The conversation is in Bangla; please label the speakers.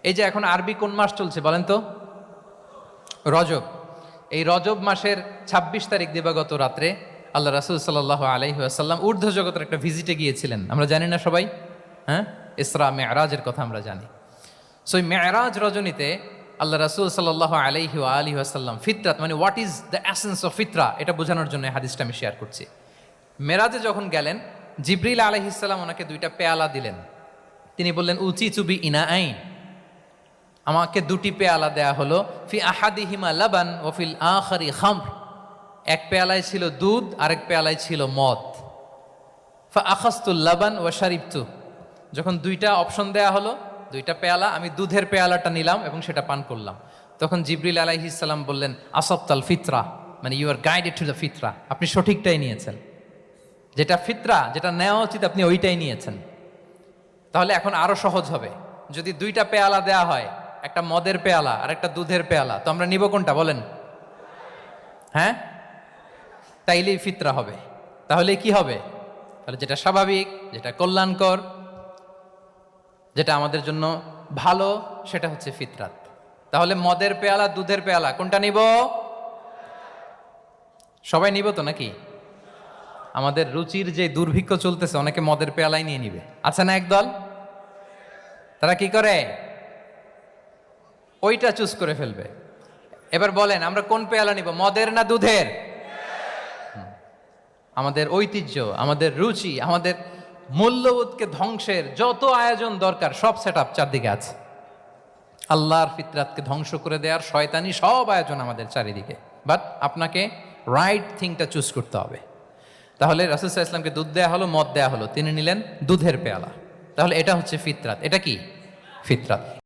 Speaker 1: এই যে এখন আরবি কোন মাস চলছে বলেন তো? রজব। এই রজব মাসের ২৬ তারিখ দিবাগত রাত্রে আল্লাহ রাসূল সাল্লাল্লাহু আলাইহি ওয়াসাল্লাম ঊর্ধ্ব জগতের একটা ভিজিটে গিয়েছিলেন। আমরা জানি না সবাই? হ্যাঁ, ইসরা মেরাজের কথা আমরা জানি। সো এই মেরাজ রজনীতে আল্লাহ রাসূল সাল্লাল্লাহু আলাইহি ওয়া আলিহি ওয়াসাল্লাম ফিতরাত মানে what is the essence of ফিতরা এটা বোঝানোর জন্য এই হাদিসটা আমি শেয়ার করছি। মেরাজে যখন গেলেন, জিবরিল আলাইহিস সালাম ওনাকে 2টা পেয়ালা দিলেন। তিনি বললেন উচি চুবি ইনা আইন, আমাকে 2টি পেয়ালা দেয়া হলো। ফি আহাদিহিমা লাবান ও ফিল আখারি খামর, এক পেয়ালায় ছিল দুধ, আরেক পেয়ালায় ছিল মদ। ফা আখাস্তুল লাবান ওয়া শারিবতু, যখন 2টা অপশন দেয়া হলো, 2টা পেয়ালা, আমি দুধের পেয়ালাটা নিলাম এবং সেটা পান করলাম। তখন জিবরিল আলাইহিস সালাম বললেন আসাবতাল ফিতরা, মানে you are guided to the ফিতরা, আপনি সঠিকটাই নিয়েছেন, যেটা ফিতরা, যেটা নেওয়া উচিত আপনি ওইটাই নিয়েছেন। তাহলে এখন আরো সহজ হবে, যদি 2টা পেয়ালা দেয়া হয়, একটা মদের পেয়ালা আর একটা দুধের পেয়ালা, তো আমরা নিব কোনটা বলেন? হ্যাঁ, তাইলেই ফিতরা হবে। তাহলে কি হবে? তাহলে যেটা স্বাভাবিক, যেটা কল্যাণকর, যেটা আমাদের জন্য ভালো, সেটা হচ্ছে ফিতরাত। তাহলে মদের পেয়ালা দুধের পেয়ালা কোনটা নিব? সবাই নিব তো নাকি? আমাদের রুচির যে দুর্ভিক্ষ চলতেছে, অনেকে মদের পেয়ালাই নিয়ে নিবে, আছে না একদল? তারা কি করে? ওইটা চুজ করে ফেলবে। এবার বলেন আমরা কোন পেয়ালা নিব, মদের না দুধের? আমাদের ঐতিহ্য, আমাদের রুচি, আমাদের মূল্যবোধকে ধ্বংসের যত আয়োজন দরকার সব সেটআপ চারদিকে আছে। আল্লাহর ফিতরাতকে ধ্বংস করে দেওয়ার শয়তানি সব আয়োজন আমাদের চারিদিকে। বাট আপনাকে রাইট থিংটা চুজ করতে হবে। তাহলে রাসূল সাল্লাল্লাহু আলাইহি ওয়াসাল্লামকে দুধ দেয়া হলো, মদ দেয়া হলো, তিনি নিলেন দুধের পেয়ালা। তাহলে এটা হচ্ছে ফিতরাত। এটা কি? ফিতরাত।